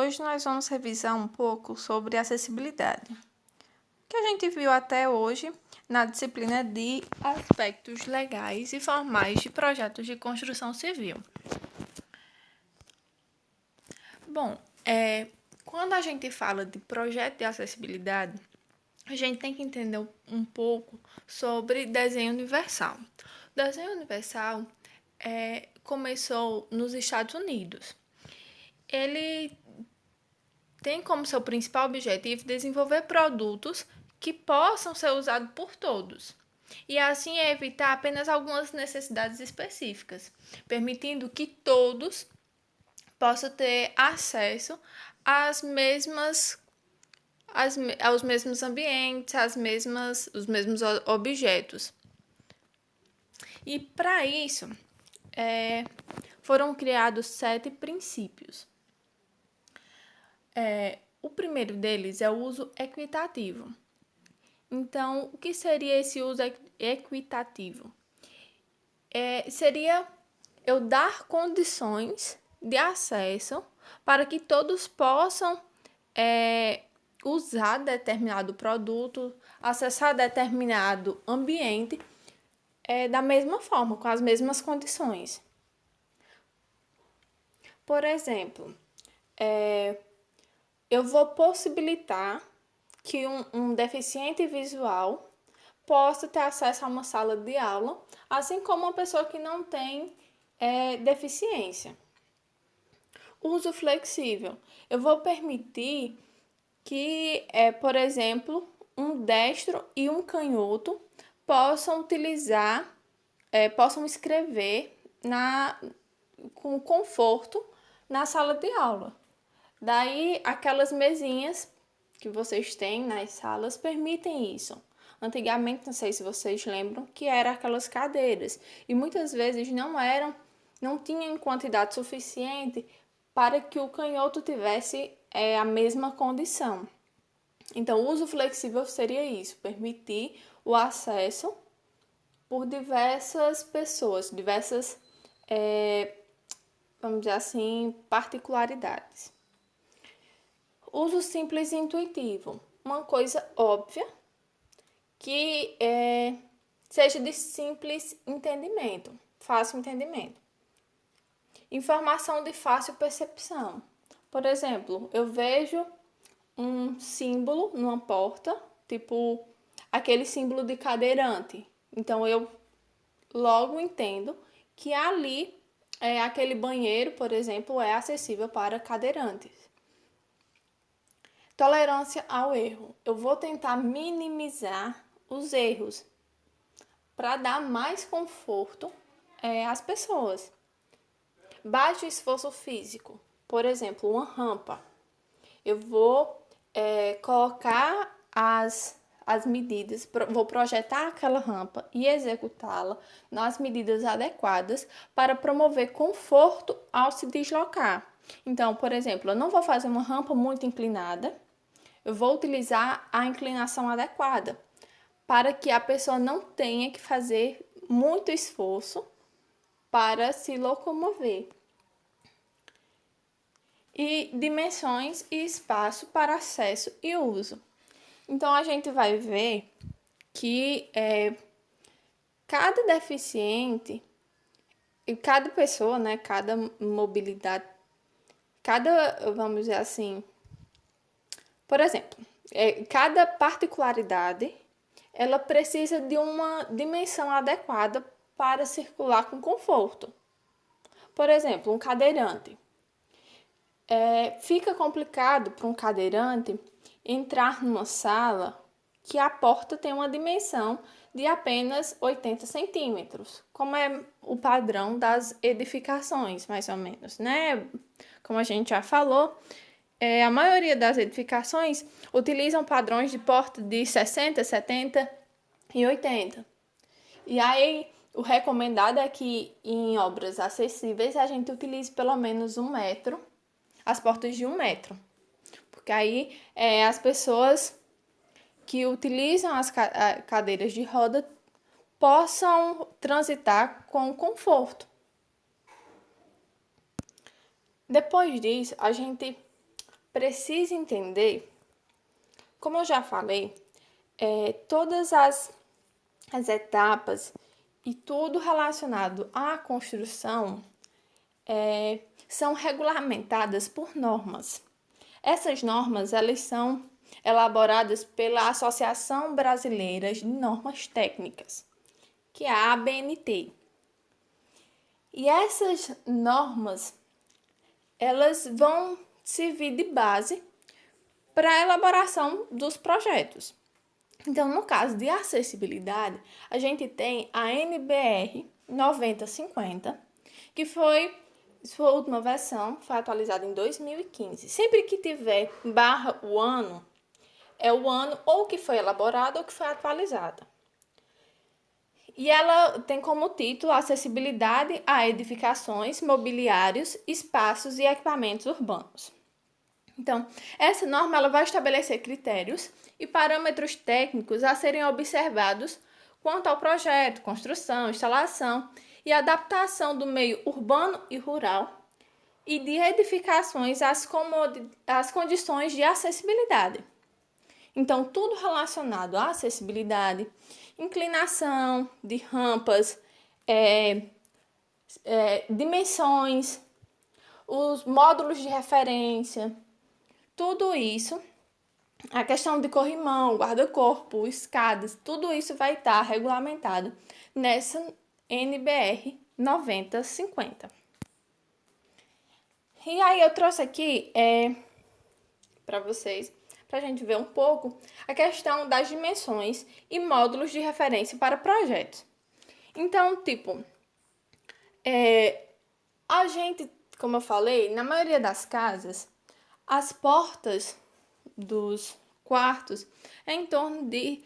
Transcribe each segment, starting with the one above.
Hoje nós vamos revisar um pouco sobre acessibilidade, que a gente viu até hoje na disciplina de aspectos legais e formais de projetos de construção civil. Bom, quando a gente fala de projeto de acessibilidade, a gente tem que entender um pouco sobre desenho universal. O desenho universal começou nos Estados Unidos. Ele tem como seu principal objetivo desenvolver produtos que possam ser usados por todos, e assim evitar apenas algumas necessidades específicas, permitindo que todos possam ter acesso aos mesmos ambientes, os mesmos objetos. E para isso, foram criados 7 princípios. O primeiro deles é o uso equitativo. Então, o que seria esse uso equitativo? Seria eu dar condições de acesso para que todos possam usar determinado produto, acessar determinado ambiente da mesma forma, com as mesmas condições. Por exemplo, eu vou possibilitar que um deficiente visual possa ter acesso a uma sala de aula, assim como uma pessoa que não tem deficiência. Uso flexível. Eu vou permitir que, por exemplo, um destro e um canhoto possam escrever com conforto na sala de aula. Daí, aquelas mesinhas que vocês têm nas salas permitem isso. Antigamente, não sei se vocês lembram, que eram aquelas cadeiras. E muitas vezes não tinham quantidade suficiente para que o canhoto tivesse a mesma condição. Então, o uso flexível seria isso, permitir o acesso por diversas pessoas, vamos dizer assim, particularidades. Uso simples e intuitivo, uma coisa óbvia que seja de simples entendimento, fácil entendimento. Informação de fácil percepção. Por exemplo, eu vejo um símbolo numa porta, tipo aquele símbolo de cadeirante. Então, eu logo entendo que ali, aquele banheiro, por exemplo, é acessível para cadeirantes. Tolerância ao erro. Eu vou tentar minimizar os erros para dar mais conforto às pessoas. Baixo esforço físico. Por exemplo, uma rampa. Eu vou colocar as medidas, vou projetar aquela rampa e executá-la nas medidas adequadas para promover conforto ao se deslocar. Então, por exemplo, eu não vou fazer uma rampa muito inclinada, eu vou utilizar a inclinação adequada para que a pessoa não tenha que fazer muito esforço para se locomover. E dimensões e espaço para acesso e uso. Então, a gente vai ver que cada deficiente, e cada pessoa, né, cada mobilidade, vamos dizer assim, por exemplo, cada particularidade, ela precisa de uma dimensão adequada para circular com conforto. Por exemplo, um cadeirante. Fica complicado para um cadeirante entrar numa sala que a porta tem uma dimensão de apenas 80 centímetros, como é o padrão das edificações, mais ou menos, né? Como a gente já falou, a maioria das edificações utilizam padrões de porta de 60, 70 e 80. E aí, o recomendado é que em obras acessíveis a gente utilize pelo menos 1 metro, as portas de 1 metro. Porque aí as pessoas que utilizam as cadeiras de roda possam transitar com conforto. Depois disso, a gente precisa entender, como eu já falei, todas as etapas e tudo relacionado à construção são regulamentadas por normas. Essas normas, elas são elaboradas pela Associação Brasileira de Normas Técnicas, que é a ABNT. E essas normas, elas vão servir de base para a elaboração dos projetos. Então, no caso de acessibilidade, a gente tem a NBR 9050, que foi sua última versão, foi atualizada em 2015. Sempre que tiver barra o ano, é o ano ou que foi elaborado ou que foi atualizada. E ela tem como título Acessibilidade a edificações, mobiliários, espaços e equipamentos urbanos. Então, essa norma ela vai estabelecer critérios e parâmetros técnicos a serem observados quanto ao projeto, construção, instalação e adaptação do meio urbano e rural e de edificações às condições de acessibilidade. Então, tudo relacionado à acessibilidade, inclinação de rampas, dimensões, os módulos de referência, tudo isso, a questão de corrimão, guarda-corpo, escadas, tudo isso vai estar regulamentado nessa NBR 9050. E aí eu trouxe aqui para vocês, para a gente ver um pouco a questão das dimensões e módulos de referência para projetos. Então, a gente, como eu falei, na maioria das casas, as portas dos quartos é em torno de...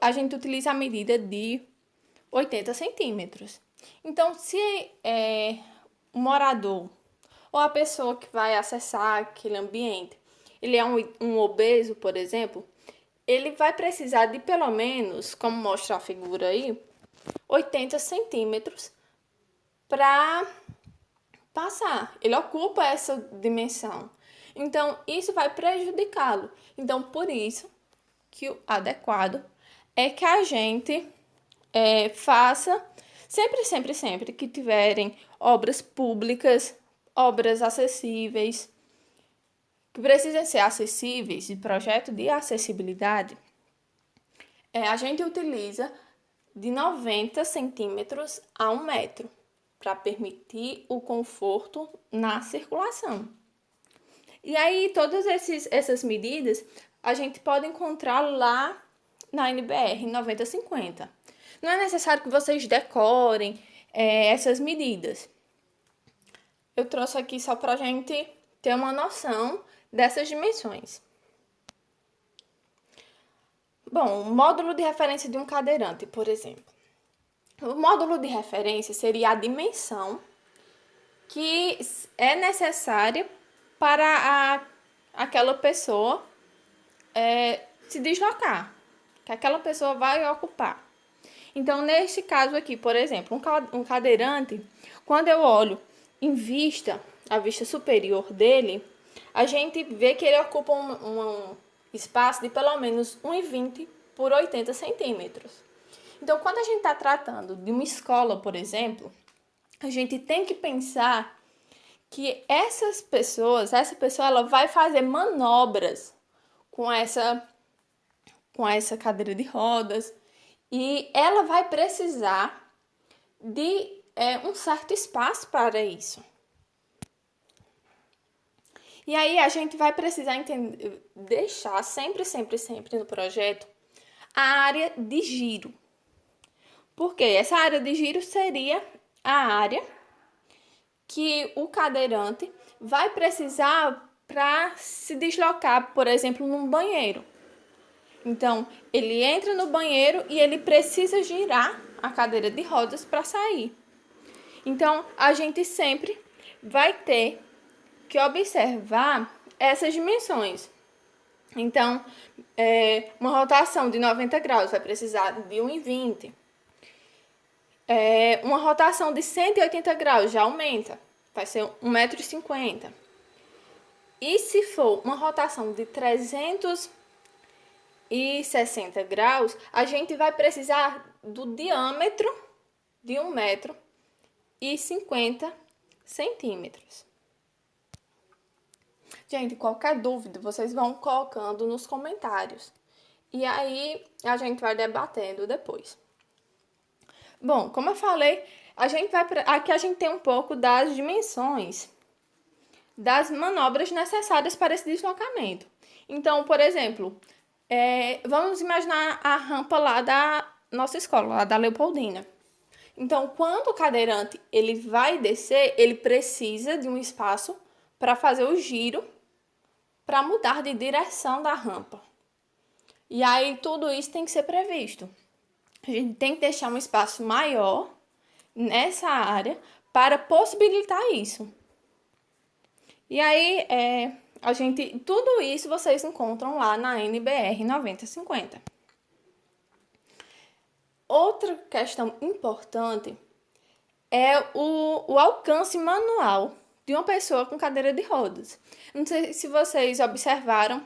A gente utiliza a medida de 80 centímetros. Então, se o morador ou a pessoa que vai acessar aquele ambiente, ele é um obeso, por exemplo, ele vai precisar de pelo menos, como mostra a figura aí, 80 centímetros para passar. Ele ocupa essa dimensão. Então, isso vai prejudicá-lo. Então, por isso que o adequado é que a gente faça sempre que tiverem obras públicas, obras acessíveis, que precisam ser acessíveis, de projeto de acessibilidade, a gente utiliza de 90 centímetros a 1 metro para permitir o conforto na circulação. E aí, todas essas medidas a gente pode encontrar lá na NBR 9050. Não é necessário que vocês decorem essas medidas. Eu trouxe aqui só para a gente ter uma noção dessas dimensões. Bom, o módulo de referência de um cadeirante, por exemplo. O módulo de referência seria a dimensão que é necessária para aquela pessoa se deslocar, que aquela pessoa vai ocupar. Então, neste caso aqui, por exemplo, um cadeirante, quando eu olho a vista superior dele, a gente vê que ele ocupa um espaço de pelo menos 1,20 por 80 centímetros. Então, quando a gente está tratando de uma escola, por exemplo, a gente tem que pensar que essa pessoa ela vai fazer manobras com essa cadeira de rodas e ela vai precisar de um certo espaço para isso. E aí a gente vai precisar deixar sempre no projeto a área de giro. Porque essa área de giro seria a área que o cadeirante vai precisar para se deslocar, por exemplo, num banheiro. Então, ele entra no banheiro e ele precisa girar a cadeira de rodas para sair. Então, a gente sempre vai ter que observar essas dimensões. Então, uma rotação de 90 graus vai precisar de 1,20. Uma rotação de 180 graus já aumenta, vai ser 1,50 m. E se for uma rotação de 360 graus, a gente vai precisar do diâmetro de 1,50 m. Gente, qualquer dúvida, vocês vão colocando nos comentários. E aí, a gente vai debatendo depois. Bom, como eu falei, aqui a gente tem um pouco das dimensões das manobras necessárias para esse deslocamento. Então, por exemplo, vamos imaginar a rampa lá da nossa escola, lá da Leopoldina. Então, quando o cadeirante ele vai descer, ele precisa de um espaço para fazer o giro, para mudar de direção da rampa. E aí, tudo isso tem que ser previsto. A gente tem que deixar um espaço maior nessa área para possibilitar isso. E aí, tudo isso vocês encontram lá na NBR 9050. Outra questão importante é o alcance manual de uma pessoa com cadeira de rodas. Não sei se vocês observaram,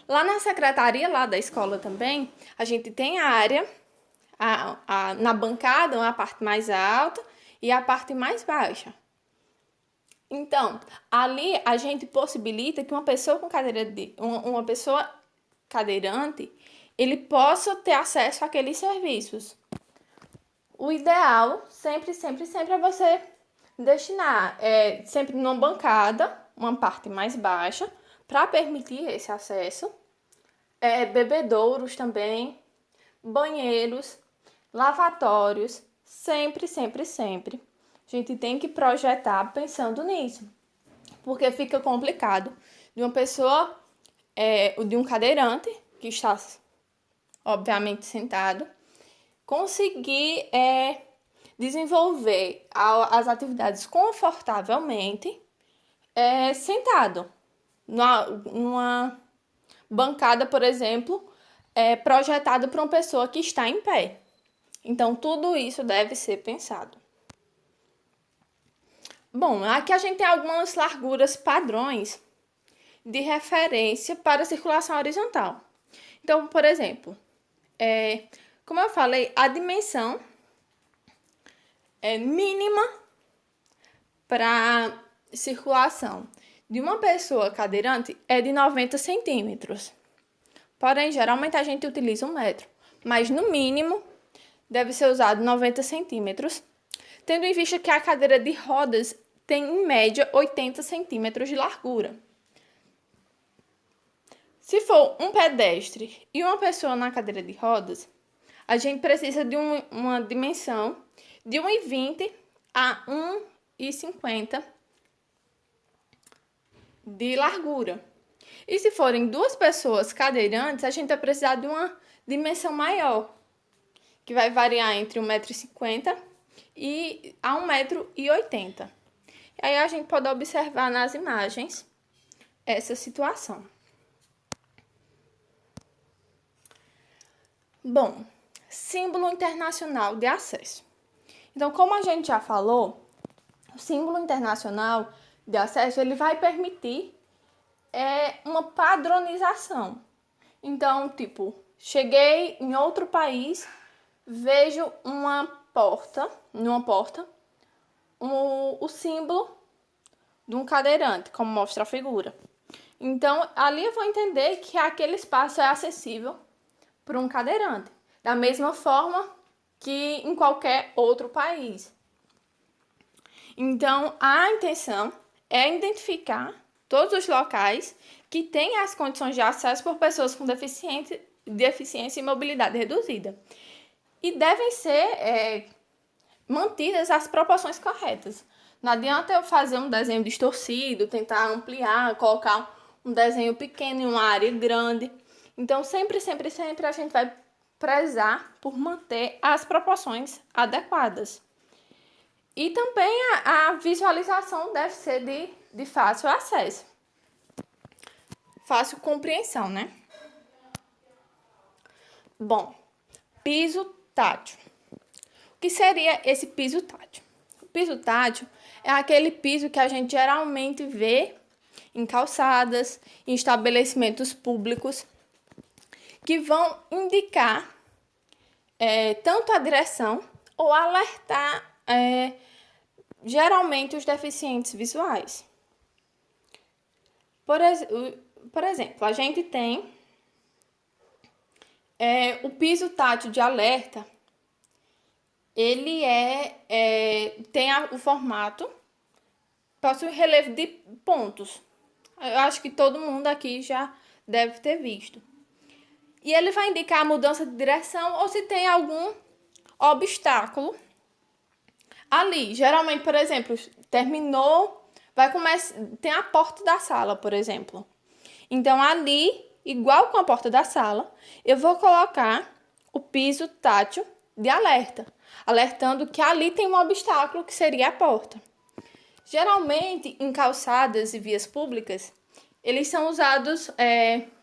lá na secretaria lá da escola também, a gente tem a área, na bancada, a parte mais alta e a parte mais baixa. Então, ali a gente possibilita que uma pessoa uma pessoa cadeirante, ele possa ter acesso àqueles serviços. O ideal, sempre é você destinar sempre numa bancada, uma parte mais baixa, para permitir esse acesso. Bebedouros também, banheiros, lavatórios, sempre. A gente tem que projetar pensando nisso, porque fica complicado de uma pessoa, de um cadeirante, que está, obviamente, sentado, conseguir desenvolver as atividades confortavelmente sentado. Numa bancada, por exemplo, projetada para uma pessoa que está em pé. Então, tudo isso deve ser pensado. Bom, aqui a gente tem algumas larguras padrões de referência para a circulação horizontal. Então, por exemplo, como eu falei, a dimensão mínima para circulação de uma pessoa cadeirante é de 90 centímetros. Porém, geralmente a gente utiliza 1 metro, mas no mínimo deve ser usado 90 centímetros, tendo em vista que a cadeira de rodas tem, em média, 80 centímetros de largura. Se for um pedestre e uma pessoa na cadeira de rodas, a gente precisa de uma dimensão de 1,20 a 1,50 de largura. E se forem 2 pessoas cadeirantes, a gente vai precisar de uma dimensão maior, que vai variar entre 1,50 m a 1,80 m. E aí a gente pode observar nas imagens essa situação. Bom, símbolo internacional de acesso. Então, como a gente já falou, o símbolo internacional de acesso ele vai permitir uma padronização. Então, tipo, cheguei em outro país, vejo numa porta, o símbolo de um cadeirante, como mostra a figura. Então, ali eu vou entender que aquele espaço é acessível para um cadeirante, da mesma forma que em qualquer outro país. Então, a intenção é identificar todos os locais que têm as condições de acesso por pessoas com deficiência e mobilidade reduzida. E devem ser mantidas as proporções corretas. Não adianta eu fazer um desenho distorcido, tentar ampliar, colocar um desenho pequeno em uma área grande. Então, sempre a gente vai prezar por manter as proporções adequadas. E também a visualização deve ser de fácil acesso. Fácil compreensão, né? Bom, piso tátil. O que seria esse piso tátil? O piso tátil é aquele piso que a gente geralmente vê em calçadas, em estabelecimentos públicos, que vão indicar tanto a direção ou alertar geralmente os deficientes visuais. Por exemplo, a gente tem o piso tátil de alerta. Ele tem o formato, possui relevo de pontos. Eu acho que todo mundo aqui já deve ter visto. E ele vai indicar a mudança de direção ou se tem algum obstáculo ali. Geralmente, por exemplo, terminou, vai começar, tem a porta da sala, por exemplo. Então, ali, igual com a porta da sala, eu vou colocar o piso tátil de alerta, alertando que ali tem um obstáculo que seria a porta. Geralmente, em calçadas e vias públicas, eles são usados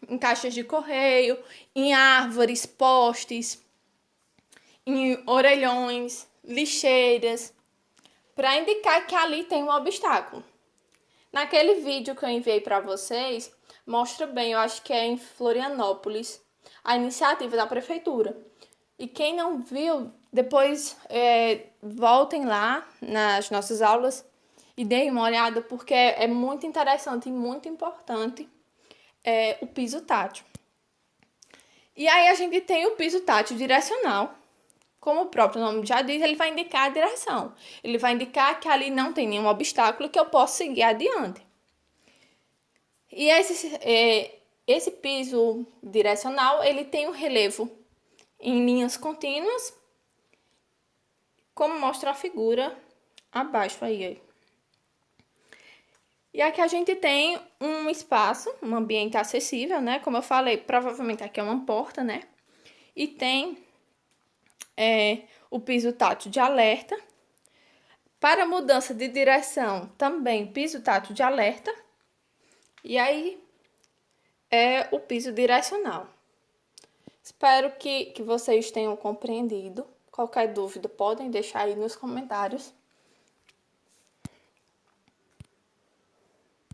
em caixas de correio, em árvores, postes, em orelhões, lixeiras, para indicar que ali tem um obstáculo. Naquele vídeo que eu enviei para vocês, mostra bem, eu acho que é em Florianópolis, a iniciativa da prefeitura. E quem não viu, depois voltem lá nas nossas aulas e deem uma olhada, porque é muito interessante e muito importante o piso tátil. E aí a gente tem o piso tátil direcional. Como o próprio nome já diz, ele vai indicar a direção. Ele vai indicar que ali não tem nenhum obstáculo que eu possa seguir adiante. E esse piso direcional, ele tem um relevo em linhas contínuas, como mostra a figura abaixo aí. E aqui a gente tem um espaço, um ambiente acessível, né? Como eu falei, provavelmente aqui é uma porta, né? E tem o piso tátil de alerta. Para mudança de direção, também piso tátil de alerta. E aí o piso direcional. Espero que vocês tenham compreendido. Qualquer dúvida, podem deixar aí nos comentários.